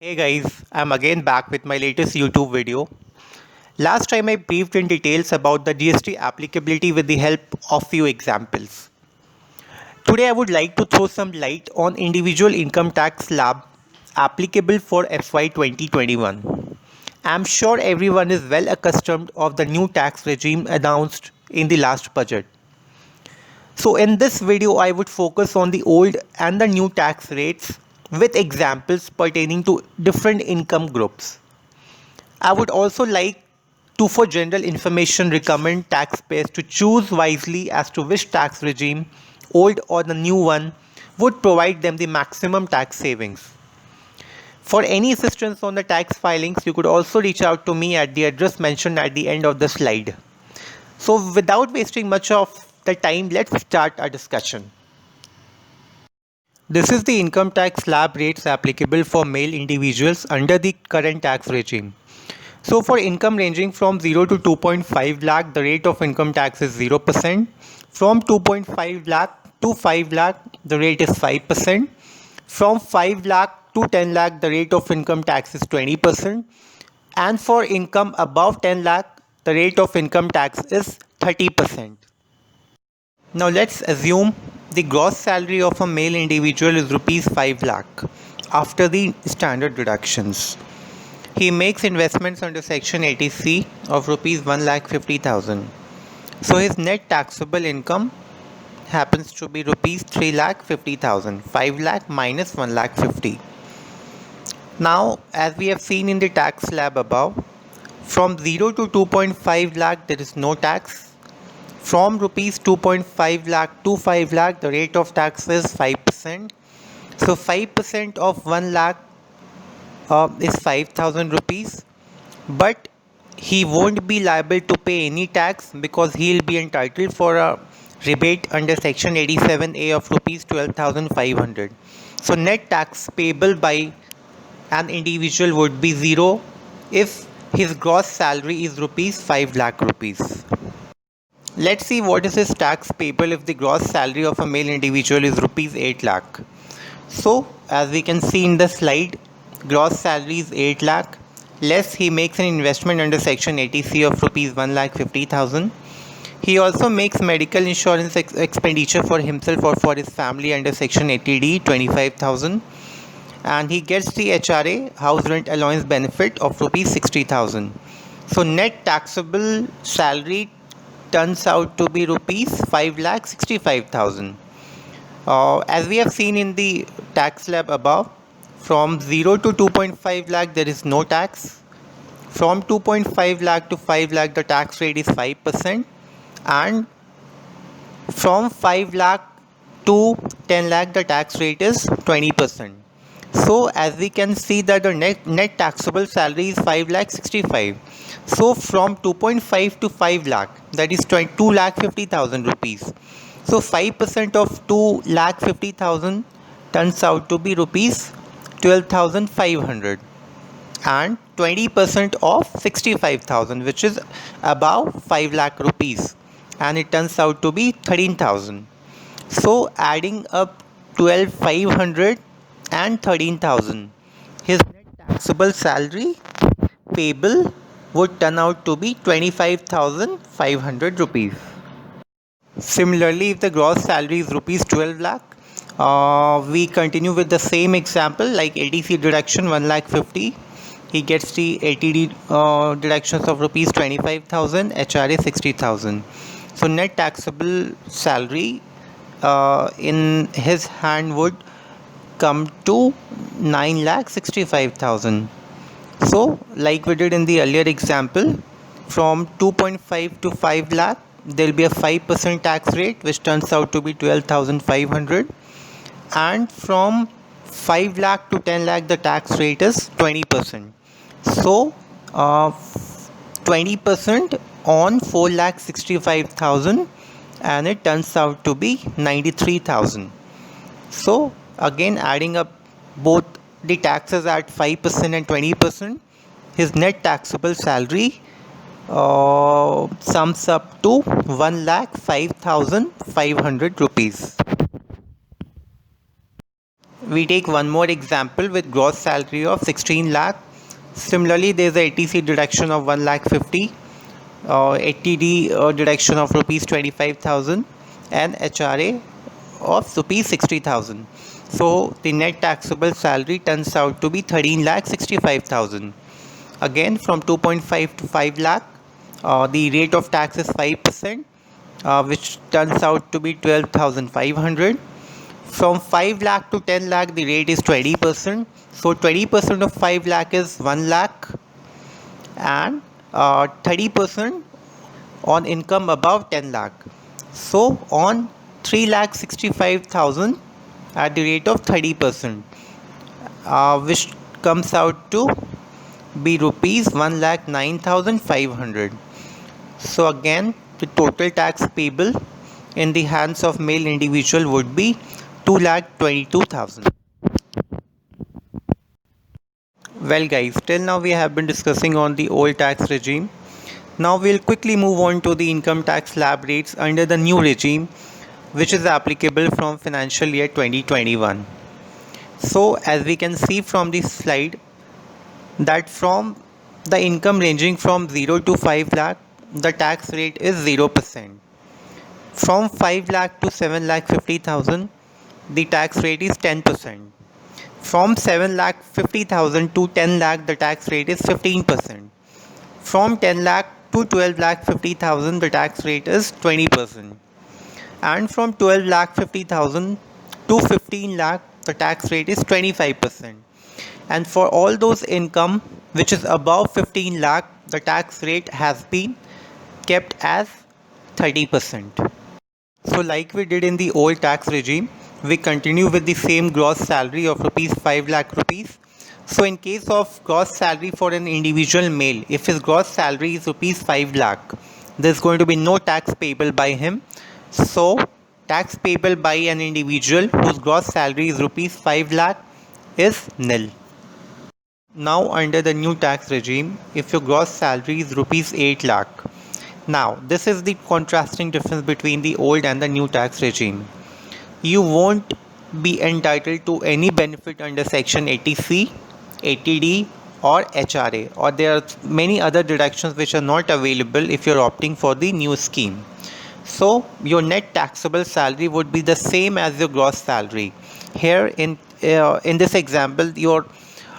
Hey guys, I'm again back with my latest YouTube video. Last time I briefed in details about the GST applicability with the help of few examples. Today I would like to throw some light on individual income tax slab applicable for FY 2021. I'm sure everyone is well accustomed of the new tax regime announced in the last budget. So in this video I would focus on the old and the new tax rates with examples pertaining to different income groups. I would also like to, for general information, recommend taxpayers to choose wisely as to which tax regime, old or the new one, would provide them the maximum tax savings. For any assistance on the tax filings, you could also reach out to me at the address mentioned at the end of the slide. So, without wasting much of the time, let's start our discussion. This is the income tax slab rates applicable for male individuals under the current tax regime. So for income ranging from 0 to 2.5 lakh, the rate of income tax is 0%. From 2.5 lakh to 5 lakh, the rate is 5%. From 5 lakh to 10 lakh, the rate of income tax is 20%. And for income above 10 lakh, the rate of income tax is 30%. Now let's assume the gross salary of a male individual is rupees 5 lakh after the standard deductions. He makes investments under Section 80C of rupees 1,50,000. So his net taxable income happens to be rupees 3,50,000. 5 lakh minus 1,50,000. Now, as we have seen in the tax slab above, from 0 to 2.5 lakh there is no tax. From rupees 2.5 lakh to 5 lakh the rate of tax is 5%. So 5% of 1 lakh is 5,000 rupees, but he won't be liable to pay any tax because he'll be entitled for a rebate under section 87A of rupees 12,500. So net tax payable by an individual would be zero if his gross salary is rupees 5 lakh rupees. Let's see what is his tax payable if the gross salary of a male individual is rupees 8 lakh. So as we can see in the slide, gross salary is 8 lakh, less he makes an investment under section 80C of rupees 1,50,000. He also makes medical insurance expenditure for himself or for his family under section 80D 25,000, and he gets the HRA house rent allowance benefit of rupees 60,000. So net taxable salary turns out to be rupees 5,65,000. As we have seen in the tax slab above, from 0 to 2.5 lakh there is no tax. From 2.5 lakh to 5 lakh the tax rate is 5%, and from 5 lakh to 10 lakh the tax rate is 20%. So as we can see that the net taxable salary is 5 lakh 65. So from 2.5 to 5 lakh, that is 2 lakh 50,000 rupees. So 5% of 2 lakh 50,000 turns out to be rupees 12,500, and 20% of 65,000, which is above 5 lakh rupees, and it turns out to be 13,000. So adding up 12,500 and 13,000, his net taxable salary payable would turn out to be 25,500 rupees. Similarly, if the gross salary is rupees 12 lakh, we continue with the same example like ATC deduction 1,50,000. He gets the ATD deductions of rupees 25,000, HRA 60,000. So net taxable salary in his hand would come to 9,65,000. So like we did in the earlier example, from 2.5 to 5 lakh there will be a 5% tax rate which turns out to be 12,500, and from 5 lakh to 10 lakh the tax rate is 20%. So 20% on 4,65,000, and it turns out to be 93,000. So again, adding up both the taxes at 5% and 20%, his net taxable salary sums up to 1,05,500 rupees. we take one more example with gross salary of 16 lakh. Similarly, there is a ATC deduction of 1 lakh 50, ATD deduction of rupees 25,000, and HRA of rupees 60,000. So the net taxable salary turns out to be 13 lakh 65,000. Again, from 2.5 to 5 lakh, the rate of tax is 5%, which turns out to be 12,500. From 5 lakh to 10 lakh, the rate is 20%. So 20% of 5 lakh is 1 lakh, and 30% on income above 10 lakh. So on 3 lakh 65,000 at the rate of 30%, which comes out to be rupees 1 lakh 9,500. So again, the total tax payable in the hands of male individual would be 2,22,000. Well guys, till now we have been discussing on the old tax regime. Now we'll quickly move on to the income tax slab rates under the new regime, which is applicable from financial year 2021. So as we can see from this slide, that from the income ranging from 0 to 5 lakh, the tax rate is 0%. From 5 lakh to 7 lakh 50,000, the tax rate is 10%. From 7 lakh 50,000 to 10 lakh, the tax rate is 15%. From 10 lakh to 12 lakh 50,000, the tax rate is 20%. And from 12 lakh 50,000 to 15 lakh, the tax rate is 25%. And for all those income which is above 15 lakh, the tax rate has been kept as 30%. So like we did in the old tax regime, we continue with the same gross salary of rupees 5 lakh rupees. So in case of gross salary for an individual male, if his gross salary is rupees 5 lakh, there is going to be no tax payable by him. So tax payable by an individual whose gross salary is rupees 5 lakh is nil. Now under the new tax regime, if your gross salary is rupees 8 lakh, now this is the contrasting difference between the old and the new tax regime. You won't be entitled to any benefit under section 80C, 80D or HRA, or there are many other deductions which are not available if you're opting for the new scheme. So your net taxable salary would be the same as your gross salary. Here in this example, your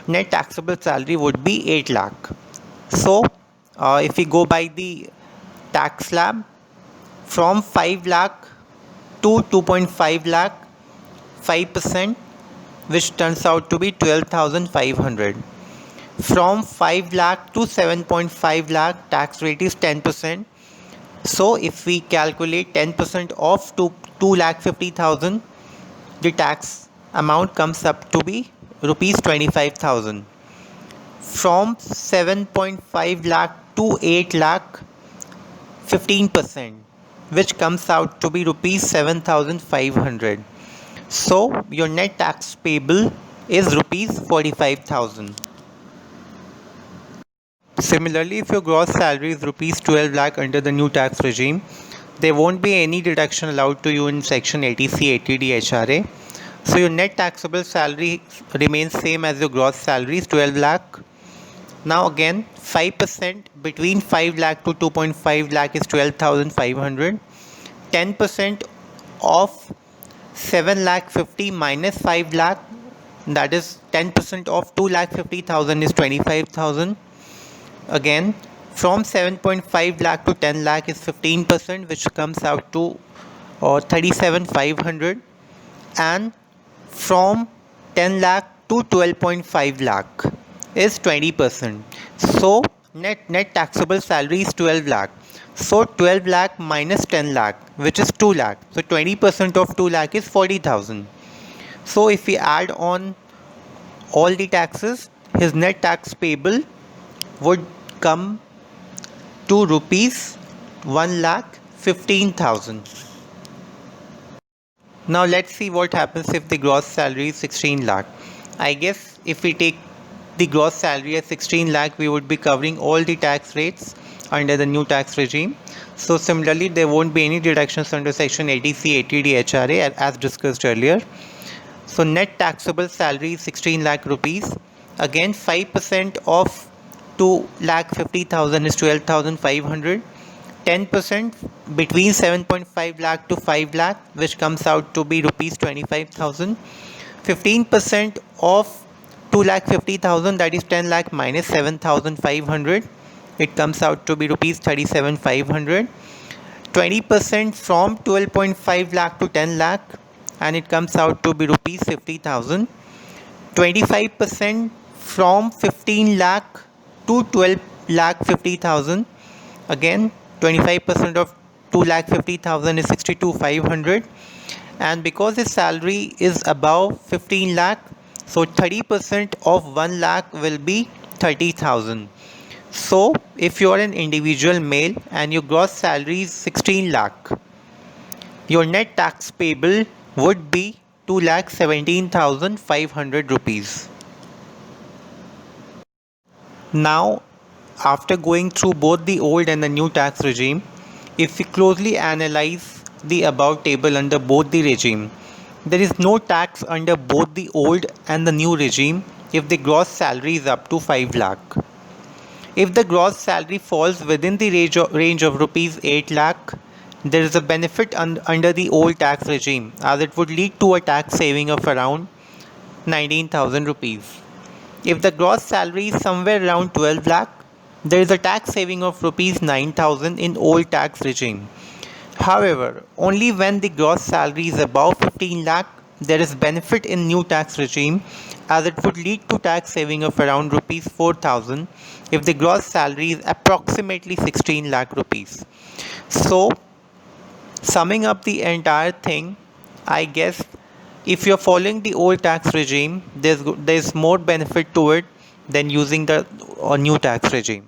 net taxable salary would be 8 lakh. So if we go by the tax slab, from 5 lakh to 2.5 lakh, 5%, which turns out to be 12,500. From 5 lakh to 7.5 lakh, tax rate is 10%. So if we calculate 10% of 2 lakh 50,000, the tax amount comes up to be rupees 25,000. From 7.5 lakh to 8 lakh, 15%, which comes out to be rupees 7,500. So your net tax payable is rupees 45,000. Similarly, if your gross salary is rupees 12 lakh under the new tax regime, there won't be any deduction allowed to you in section 80C, 80D, HRA. So your net taxable salary remains same as your gross salary is 12 lakh. Now again, 5% between 5 lakh to 2.5 lakh is 12,500. 10% of 7 lakh 50 minus 5 lakh, that is 10% of 2 lakh 50,000 is 25,000. Again, from 7.5 lakh to 10 lakh is 15%, which comes out to 37,500. And from 10 lakh to 12.5 lakh is 20%. So net taxable salary is 12 lakh. So 12 lakh minus 10 lakh, which is 2 lakh. So 20% of 2 lakh is 40,000. So if we add on all the taxes, his net tax payable would come to rupees 1 lakh 15,000. Now let's see what happens if the gross salary is 16 lakh. I guess if we take the gross salary as 16 lakh, we would be covering all the tax rates under the new tax regime. So similarly, there won't be any deductions under section 80C, 80D, HRA as discussed earlier. So net taxable salary is 16 lakh rupees. Again 5% of 2,50,000 is 12,500. 10% between 7.5 lakh to 5 lakh, which comes out to be rupees 25,000. 15% of 2,50,000, that is 10 lakh minus 7,500, it comes out to be rupees 37,500. 20% from 12.5 lakh to 10 lakh, and it comes out to be rupees 50,000. 25% from 15 lakh to 12 lakh 50,000. Again 25% of 2 lakh 50,000 is 62,500, and because his salary is above 15 lakh, so 30% of 1 lakh will be 30,000. So if you are an individual male and your gross salary is 16 lakh, your net tax payable would be 2,17,500 rupees. Now, after going through both the old and the new tax regime, if we closely analyze the above table under both the regime, there is no tax under both the old and the new regime if the gross salary is up to 5 lakh. If the gross salary falls within the range of rupees 8 lakh, there is a benefit under the old tax regime, as it would lead to a tax saving of around 19,000 rupees. If the gross salary is somewhere around 12 lakh, there is a tax saving of rupees 9,000 in old tax regime. However, only when the gross salary is above 15 lakh, there is benefit in new tax regime, as it would lead to tax saving of around rupees 4,000 if the gross salary is approximately 16 lakh rupees. So, summing up the entire thing, I guess if you're following the old tax regime, there's more benefit to it than using the new tax regime.